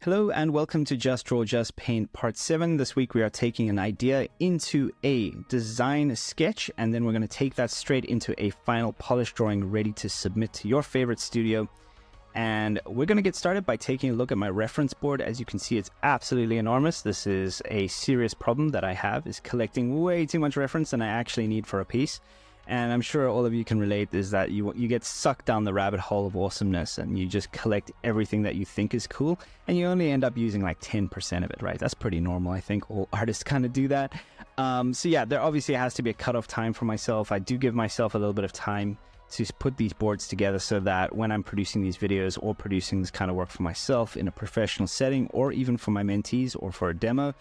Hello and welcome to Just Draw, Just Paint Part 7. This week we are taking an idea into a design sketch, and then we're going to take that straight into a final polished drawing ready to submit to your favorite studio. And we're going to get started by taking a look at my reference board. As you can see, it's absolutely enormous. This is a serious problem that I have, is collecting way too much reference than I actually need for a piece. And I'm sure all of you can relate, is that you get sucked down the rabbit hole of awesomeness and you just collect everything that you think is cool, and you only end up using like 10% of it, right? That's pretty normal. I think all artists kind of do that. So yeah, there obviously has to be a cutoff time for myself. I do give myself a little bit of time to put these boards together so that when I'm producing these videos or producing this kind of work for myself in a professional setting, or even for my mentees or for a demo,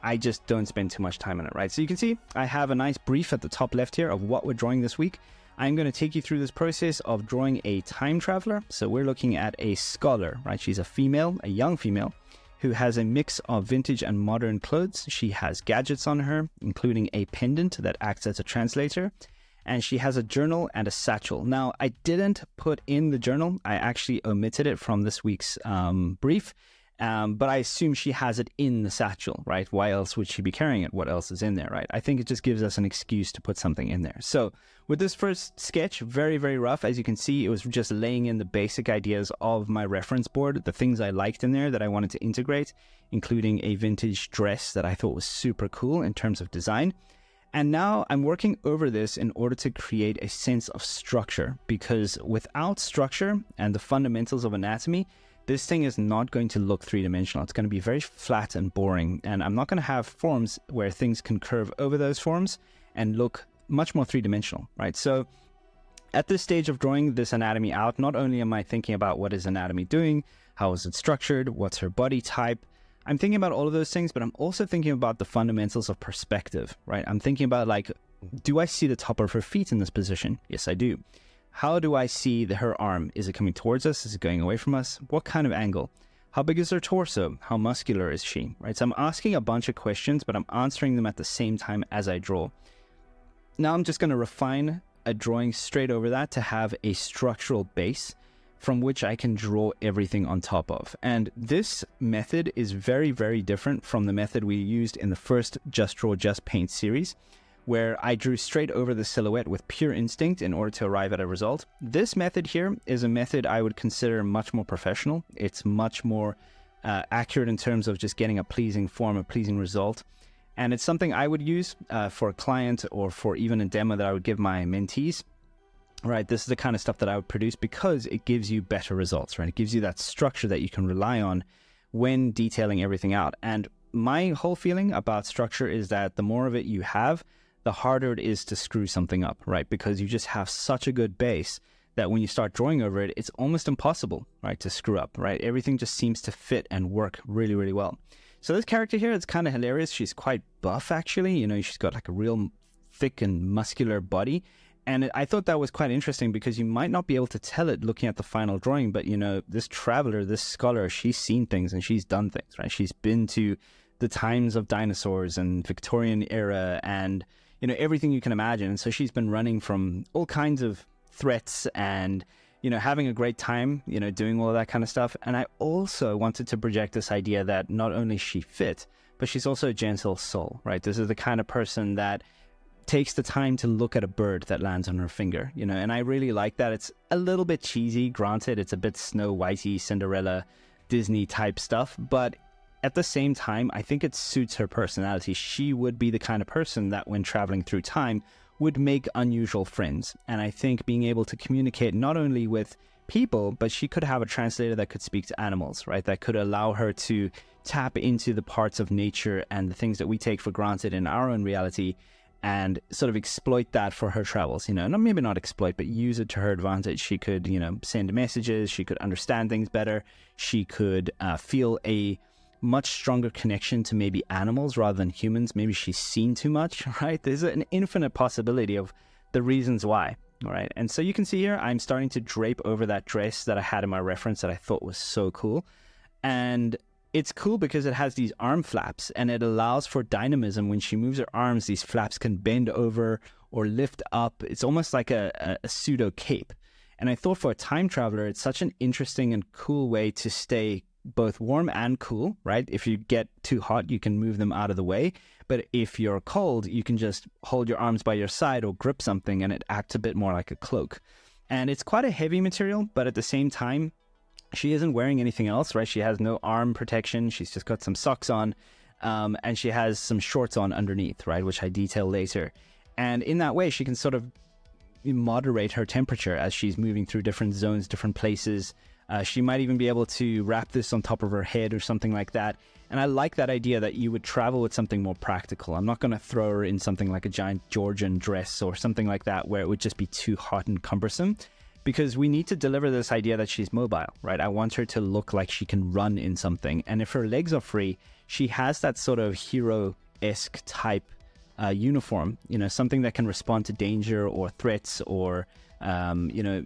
I just don't spend too much time on it, right? So you can see I have a nice brief at the top left here of what we're drawing this week. I'm going to take you through this process of drawing a time traveler. So we're looking at a scholar, right? She's a female, a young female, who has a mix of vintage and modern clothes. She has gadgets on her, including a pendant that acts as a translator. And she has a journal and a satchel. Now, I didn't put in the journal. I actually omitted it from this week's brief. But I assume she has it in the satchel, right? Why else would she be carrying it? What else is in there, right? I think it just gives us an excuse to put something in there. So with this first sketch, very, very rough. As you can see, it was just laying in the basic ideas of my reference board, the things I liked in there that I wanted to integrate, including a vintage dress that I thought was super cool in terms of design. And now I'm working over this in order to create a sense of structure, because without structure and the fundamentals of anatomy, this thing is not going to look three-dimensional. It's going to be very flat and boring, and I'm not going to have forms where things can curve over those forms and look much more three-dimensional, right? So at this stage of drawing this anatomy out, not only am I thinking about what is anatomy doing, how is it structured, what's her body type, I'm thinking about all of those things, but I'm also thinking about the fundamentals of perspective, right? I'm thinking about, like, do I see the top of her feet in this position? Yes, I do. How do I see her arm? Is it coming towards us? Is it going away from us? What kind of angle? How big is her torso? How muscular is she? Right? So I'm asking a bunch of questions, but I'm answering them at the same time as I draw. Now I'm just going to refine a drawing straight over that to have a structural base from which I can draw everything on top of. And this method is very, very different from the method we used in the first Just Draw, Just Paint series, where I drew straight over the silhouette with pure instinct in order to arrive at a result. This method here is a method I would consider much more professional. It's much more accurate in terms of just getting a pleasing form, a pleasing result. And it's something I would use for a client, or for even a demo that I would give my mentees. Right, this is the kind of stuff that I would produce because it gives you better results, right? It gives you that structure that you can rely on when detailing everything out. And my whole feeling about structure is that the more of it you have, the harder it is to screw something up, right? Because you just have such a good base that when you start drawing over it, it's almost impossible, right, to screw up, right? Everything just seems to fit and work really, really well. So this character here, it's kind of hilarious. She's quite buff, actually. You know, she's got like a real thick and muscular body. And I thought that was quite interesting because you might not be able to tell it looking at the final drawing, but, you know, this traveler, this scholar, she's seen things and she's done things, right? She's been to the times of dinosaurs and Victorian era and, you know, everything you can imagine. And so she's been running from all kinds of threats and, you know, having a great time, you know, doing all of that kind of stuff. And I also wanted to project this idea that not only is she fit, but she's also a gentle soul, right? This is the kind of person that takes the time to look at a bird that lands on her finger, you know, and I really like that. It's a little bit cheesy, granted. It's a bit Snow Whitey, Cinderella, Disney type stuff, but at the same time, I think it suits her personality. She would be the kind of person that when traveling through time would make unusual friends. And I think being able to communicate not only with people, but she could have a translator that could speak to animals, right? That could allow her to tap into the parts of nature and the things that we take for granted in our own reality and sort of exploit that for her travels, you know, and maybe not exploit, but use it to her advantage. She could, you know, send messages. She could understand things better. She could feel a much stronger connection to maybe animals rather than humans. Maybe she's seen too much, right? There's an infinite possibility of the reasons why, all right? And so you can see here, I'm starting to drape over that dress that I had in my reference that I thought was so cool. And it's cool because it has these arm flaps and it allows for dynamism. When she moves her arms, these flaps can bend over or lift up. It's almost like a pseudo cape. And I thought for a time traveler, it's such an interesting and cool way to stay both warm and cool, right? If you get too hot, you can move them out of the way. But if you're cold, you can just hold your arms by your side or grip something and it acts a bit more like a cloak. And it's quite a heavy material, but at the same time, she isn't wearing anything else, right? She has no arm protection. She's just got some socks on, and she has some shorts on underneath, right? Which I detail later. And in that way, she can sort of moderate her temperature as she's moving through different zones, different places. She might even be able to wrap this on top of her head or something like that. And I like that idea that you would travel with something more practical. I'm not going to throw her in something like a giant Georgian dress or something like that where it would just be too hot and cumbersome, because we need to deliver this idea that she's mobile, right? I want her to look like she can run in something. And if her legs are free, she has that sort of hero-esque type uniform, something that can respond to danger or threats or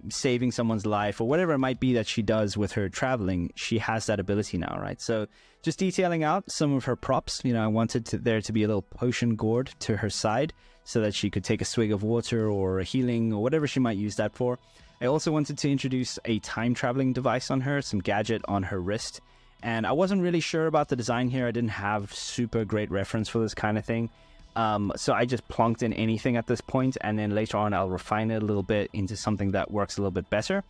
saving someone's life or whatever it might be that she does with her traveling. She has that ability now, right? So just detailing out some of her props, I wanted there to be a little potion gourd to her side so that she could take a swig of water or a healing or whatever she might use that for. I also wanted to introduce a time traveling device on her, some gadget on her wrist. And I wasn't really sure about the design here. I didn't have super great reference for this kind of thing. So I just plonked in anything at this point, and then later on I'll refine it a little bit into something that works a little bit better.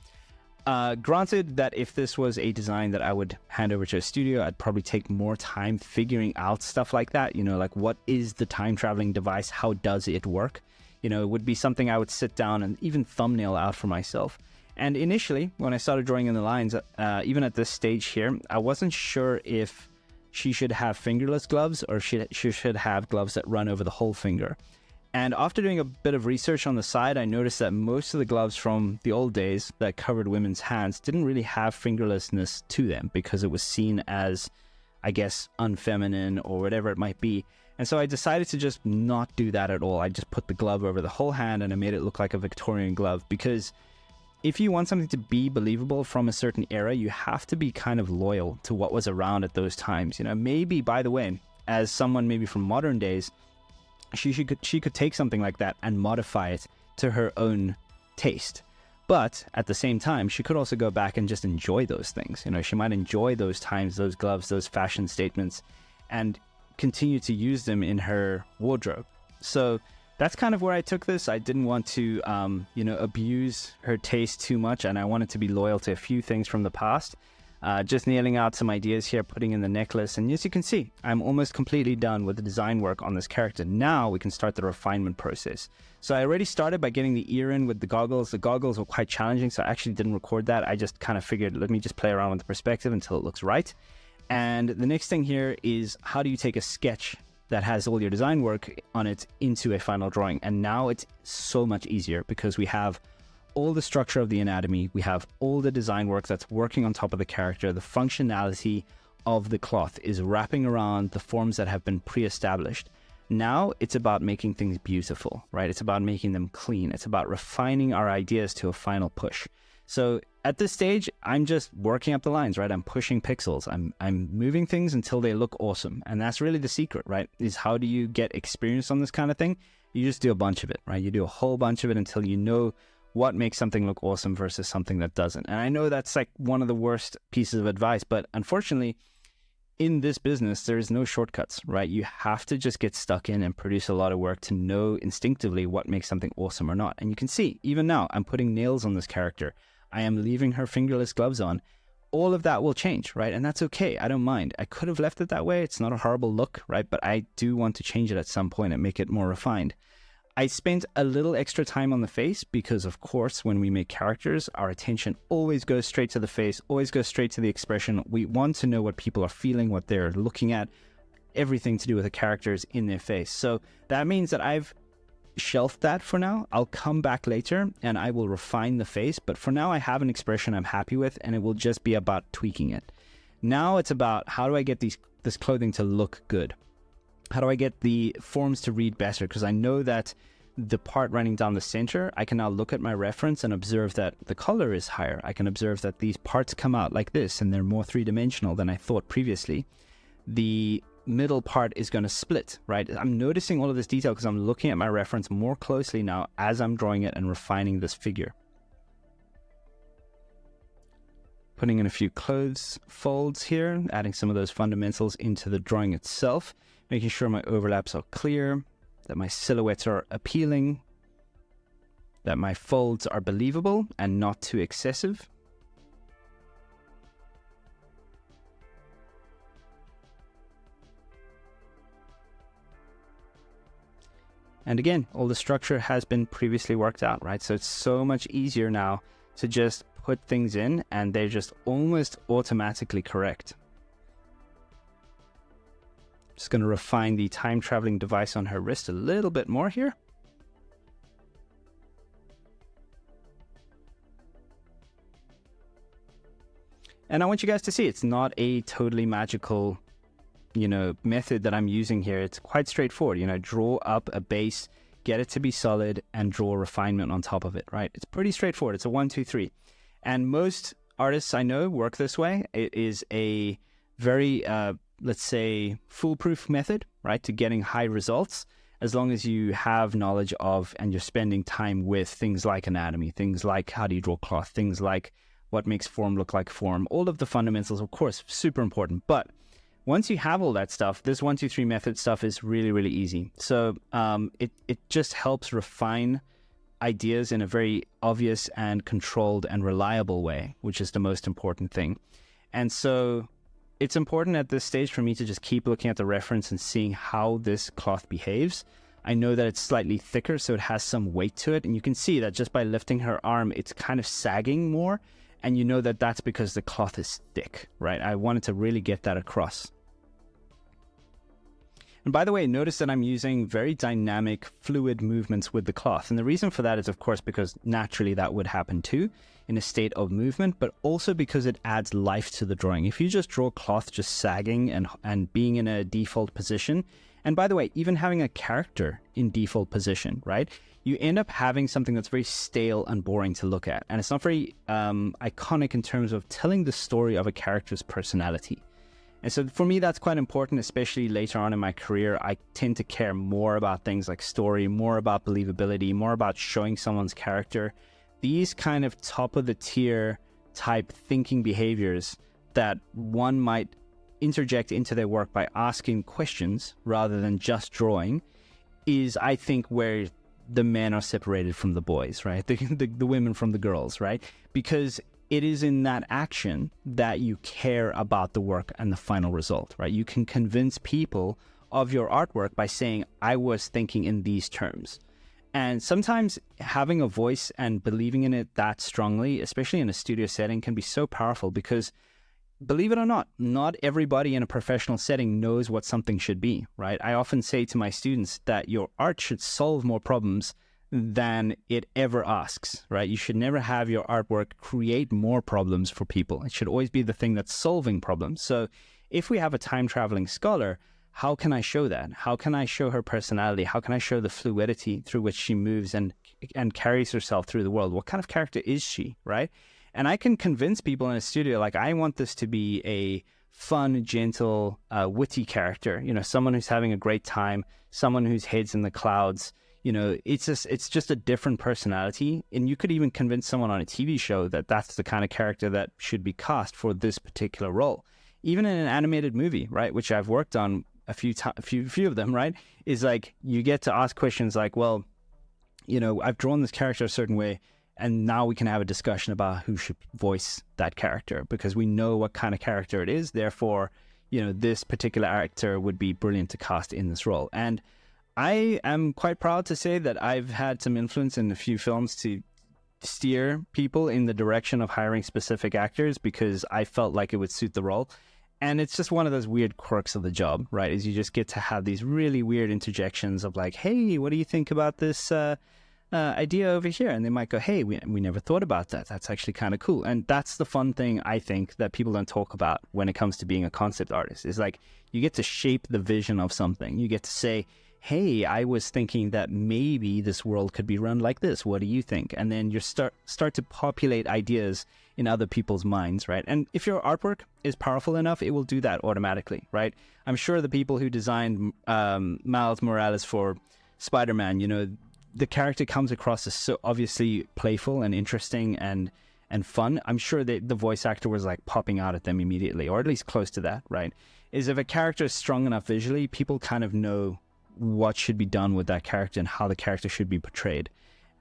Granted that if this was a design that I would hand over to a studio, I'd probably take more time figuring out stuff like that. Like what is the time traveling device? How does it work? It would be something I would sit down and even thumbnail out for myself. And initially, when I started drawing in the lines, even at this stage here, I wasn't sure if she should have fingerless gloves or she should have gloves that run over the whole finger. And after doing a bit of research on the side, I noticed that most of the gloves from the old days that covered women's hands didn't really have fingerlessness to them because it was seen as, I guess, unfeminine or whatever it might be. And so I decided to just not do that at all. I just put the glove over the whole hand and I made it look like a Victorian glove, because if you want something to be believable from a certain era, you have to be kind of loyal to what was around at those times. Maybe, by the way, as someone maybe from modern days, she could take something like that and modify it to her own taste. But at the same time, she could also go back and just enjoy those things. She might enjoy those times, those gloves, those fashion statements, and continue to use them in her wardrobe. So that's kind of where I took this. I didn't want to, abuse her taste too much, and I wanted to be loyal to a few things from the past. Just nailing out some ideas here, putting in the necklace, and as you can see, I'm almost completely done with the design work on this character. Now we can start the refinement process. So I already started by getting the ear in with the goggles. The goggles were quite challenging, so I actually didn't record that. I just kind of figured, let me just play around with the perspective until it looks right. And the next thing here is, how do you take a sketch that has all your design work on it into a final drawing? And now it's so much easier because we have all the structure of the anatomy, we have all the design work that's working on top of the character, the functionality of the cloth is wrapping around the forms that have been pre-established. Now it's about making things beautiful, right? It's about making them clean. It's about refining our ideas to a final push. So at this stage, I'm just working up the lines, right? I'm pushing pixels. I'm moving things until they look awesome. And that's really the secret, right? Is how do you get experience on this kind of thing? You just do a bunch of it, right? You do a whole bunch of it until you know what makes something look awesome versus something that doesn't. And I know that's like one of the worst pieces of advice, but unfortunately, in this business, there's no shortcuts, right? You have to just get stuck in and produce a lot of work to know instinctively what makes something awesome or not. And you can see, even now, I'm putting nails on this character. I am leaving her fingerless gloves on. All of that will change, right? And that's okay. I don't mind. I could have left it that way. It's not a horrible look, right? But I do want to change it at some point and make it more refined. I spent a little extra time on the face because, of course, when we make characters, our attention always goes straight to the face, always goes straight to the expression. We want to know what people are feeling, what they're looking at, everything to do with the characters in their face. So that means that I've shelved that for now. I'll come back later and I will refine the face. But for now, I have an expression I'm happy with, and it will just be about tweaking it. Now it's about, how do I get this clothing to look good? How do I get the forms to read better? Because I know that the part running down the center, I can now look at my reference and observe that the color is higher. I can observe that these parts come out like this and they're more three-dimensional than I thought previously. The middle part is going to split, right? I'm noticing all of this detail because I'm looking at my reference more closely now as I'm drawing it and refining this figure. putting in a few clothes folds here, adding some of those fundamentals into the drawing itself, making sure my overlaps are clear, that my silhouettes are appealing, that my folds are believable and not too excessive. And again, all the structure has been previously worked out, right? So it's so much easier now to just put things in and they're just almost automatically correct. Just going to refine the time traveling device on her wrist a little bit more here. And I want you guys to see it's not a totally magical, method that I'm using here. It's quite straightforward. Draw up a base, get it to be solid, and draw refinement on top of it, right? It's pretty straightforward. It's a 1, 2, 3. And most artists I know work this way. It is a very, let's say, foolproof method, right, to getting high results, as long as you have knowledge of and you're spending time with things like anatomy, things like how do you draw cloth, things like what makes form look like form. All of the fundamentals, of course, super important. But once you have all that stuff, this 1, 2, 3 method stuff is really, really easy. So it just helps refine ideas in a very obvious and controlled and reliable way, which is the most important thing. And so it's important at this stage for me to just keep looking at the reference and seeing how this cloth behaves. I know that it's slightly thicker, so it has some weight to it. And you can see that just by lifting her arm, it's kind of sagging more. And you know that that's because the cloth is thick, right? I wanted to really get that across. And by the way, notice that I'm using very dynamic, fluid movements with the cloth. And the reason for that is, of course, because naturally that would happen too in a state of movement, but also because it adds life to the drawing. If you just draw cloth just sagging and being in a default position, and by the way, even having a character in default position, right? You end up having something that's very stale and boring to look at. And it's not very iconic in terms of telling the story of a character's personality. And so for me, that's quite important, especially later on in my career. I tend to care more about things like story, more about believability, more about showing someone's character. These kind of top of the tier type thinking behaviors that one might interject into their work by asking questions rather than just drawing is, I think, where the men are separated from the boys, right? The women from the girls, right? Because it is in that action that you care about the work and the final result, right? You can convince people of your artwork by saying, I was thinking in these terms. And sometimes having a voice and believing in it that strongly, especially in a studio setting, can be so powerful because, believe it or not, not everybody in a professional setting knows what something should be, right? I often say to my students that your art should solve more problems than it ever asks, right? You should never have your artwork create more problems for people. It should always be the thing that's solving problems. So if we have a time-traveling scholar, how can I show that? How can I show her personality? How can I show the fluidity through which she moves and carries herself through the world? What kind of character is she, right? And I can convince people in a studio, like, I want this to be a fun, gentle, witty character, someone who's having a great time, someone whose head's in the clouds. It's just a different personality. And you could even convince someone on a TV show that that's the kind of character that should be cast for this particular role. Even in an animated movie, right, which I've worked on a few of them, right, is like you get to ask questions like, well, I've drawn this character a certain way, and now we can have a discussion about who should voice that character because we know what kind of character it is. Therefore, this particular actor would be brilliant to cast in this role. And I am quite proud to say that I've had some influence in a few films to steer people in the direction of hiring specific actors because I felt like it would suit the role. And it's just one of those weird quirks of the job, right? Is you just get to have these really weird interjections of like, hey, what do you think about this idea over here? And they might go, hey, we never thought about that. That's actually kind of cool. And that's the fun thing, I think, that people don't talk about when it comes to being a concept artist. Is like you get to shape the vision of something. You get to say, hey, I was thinking that maybe this world could be run like this. What do you think? And then you start to populate ideas in other people's minds, right? And if your artwork is powerful enough, it will do that automatically, right? I'm sure the people who designed Miles Morales for Spider-Man, the character comes across as so obviously playful and interesting and and fun, I'm sure that the voice actor was like popping out at them immediately, or at least close to that, right? Is if a character is strong enough visually, people kind of know what should be done with that character and how the character should be portrayed.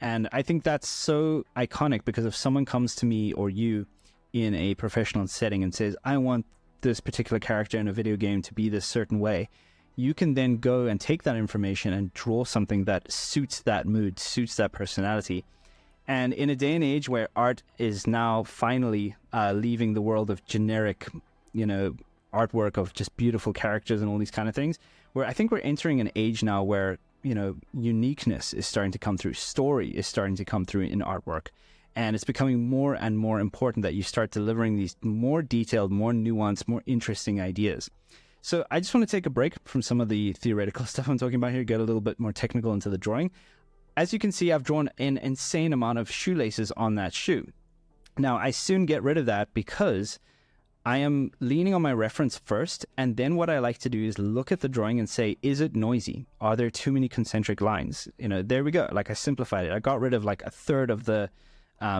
And I think that's so iconic, because if someone comes to me or you in a professional setting and says, I want this particular character in a video game to be this certain way, you can then go and take that information and draw something that suits that mood, suits that personality. And in a day and age where art is now finally leaving the world of generic, artwork of just beautiful characters and all these kind of things, where I think we're entering an age now where, uniqueness is starting to come through, story is starting to come through in artwork. And it's becoming more and more important that you start delivering these more detailed, more nuanced, more interesting ideas. So I just want to take a break from some of the theoretical stuff I'm talking about here, get a little bit more technical into the drawing. As you can see, I've drawn an insane amount of shoelaces on that shoe. Now, I soon get rid of that because I am leaning on my reference first, and then what I like to do is look at the drawing and say, is it noisy? Are there too many concentric lines? There we go. Like, I simplified it. I got rid of like a third of the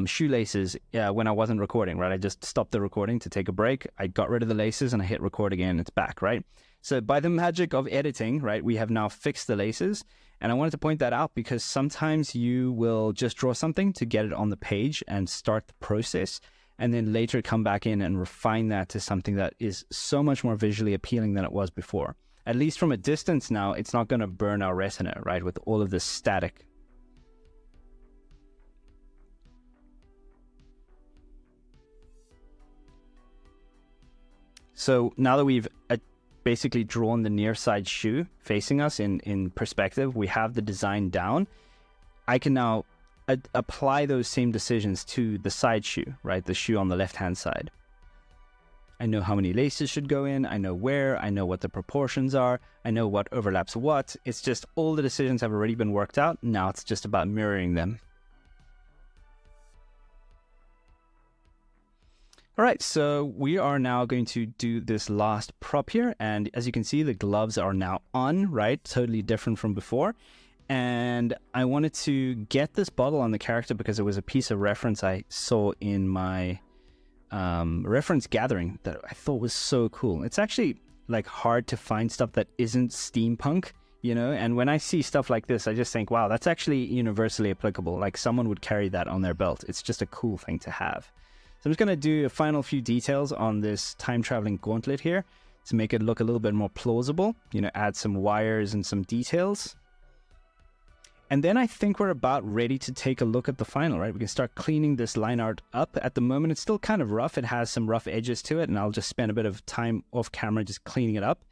shoelaces when I wasn't recording, right? I just stopped the recording to take a break. I got rid of the laces and I hit record again. And it's back, right? So by the magic of editing, right, we have now fixed the laces. And I wanted to point that out because sometimes you will just draw something to get it on the page and start the process, and then later come back in and refine that to something that is so much more visually appealing than it was before. At least from a distance now, it's not going to burn our retina, right, with all of this static. So now that we've basically drawn the near side shoe facing us in perspective, we have the design down. I can now apply those same decisions to the side shoe, right? The shoe on the left-hand side. I know how many laces should go in. I know where. I know what the proportions are. I know what overlaps what. It's just all the decisions have already been worked out. Now it's just about mirroring them. All right, so we are now going to do this last prop here. And as you can see, the gloves are now on, right? Totally different from before. And I wanted to get this bottle on the character because it was a piece of reference I saw in my reference gathering that I thought was so cool. It's actually like hard to find stuff that isn't steampunk, and when I see stuff like this, I just think, wow, that's actually universally applicable. Like someone would carry that on their belt. It's just a cool thing to have. So I'm just going to do a final few details on this time-traveling gauntlet here to make it look a little bit more plausible, add some wires and some details. And then I think we're about ready to take a look at the final, right? We can start cleaning this line art up. At the moment, it's still kind of rough. It has some rough edges to it, and I'll just spend a bit of time off camera just cleaning it up.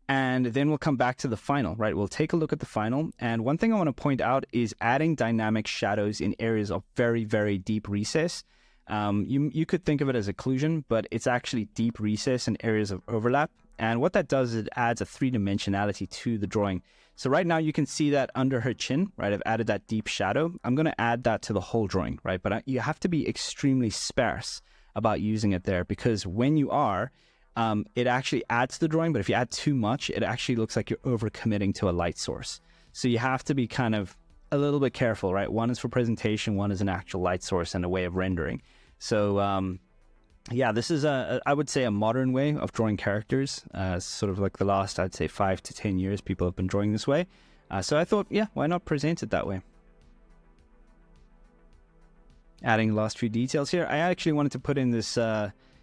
And then we'll come back to the final, right? We'll take a look at the final. And one thing I want to point out is adding dynamic shadows in areas of very, very deep recess. You could think of it as occlusion, but it's actually deep recess and areas of overlap. And what that does is it adds a three-dimensionality to the drawing. So right now you can see that under her chin, right? I've added that deep shadow. I'm going to add that to the whole drawing, right? But you have to be extremely sparse about using it there, because when you are, it actually adds to the drawing. But if you add too much, it actually looks like you're overcommitting to a light source. So you have to be kind of a little bit careful, right? One is for presentation, one is an actual light source and a way of rendering. So yeah, this is I would say a modern way of drawing characters. Sort of like the last, I'd say 5 to 10 years, people have been drawing this way. So I thought, yeah, why not present it that way? Adding the last few details here. I actually wanted to put in this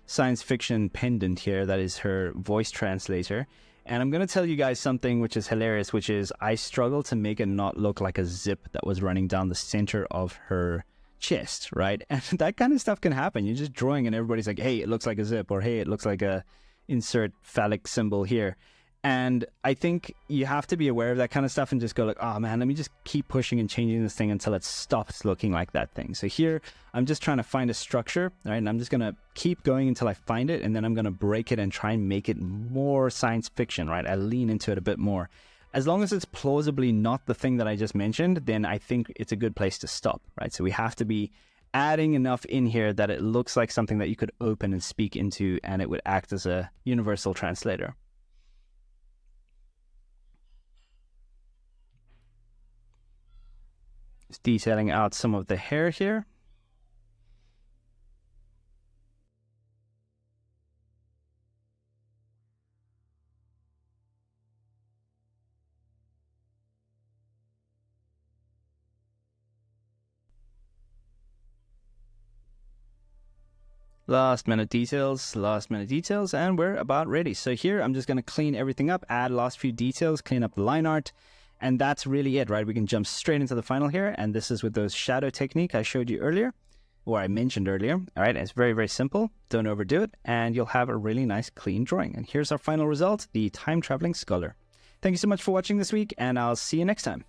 science fiction pendant here that is her voice translator. And I'm going to tell you guys something which is hilarious, which is I struggled to make it not look like a zip that was running down the center of her chest, right? And that kind of stuff can happen. You're just drawing and everybody's like, hey, it looks like a zip, or hey, it looks like a insert phallic symbol here. And I think you have to be aware of that kind of stuff and just go like, oh man, let me just keep pushing and changing this thing until it stops looking like that thing. So here, I'm just trying to find a structure, right? And I'm just going to keep going until I find it. And then I'm going to break it and try and make it more science fiction, right? I lean into it a bit more. As long as it's plausibly not the thing that I just mentioned, then I think it's a good place to stop, right? So we have to be adding enough in here that it looks like something that you could open and speak into, and it would act as a universal translator. Just detailing out some of the hair here. Last minute details, and we're about ready. So here, I'm just going to clean everything up, add last few details, clean up the line art, and that's really it, right? We can jump straight into the final here, and this is with those shadow technique I showed you earlier, or I mentioned earlier. All right, it's very, very simple. Don't overdo it, and you'll have a really nice, clean drawing. And here's our final result, the time-traveling scholar. Thank you so much for watching this week, and I'll see you next time.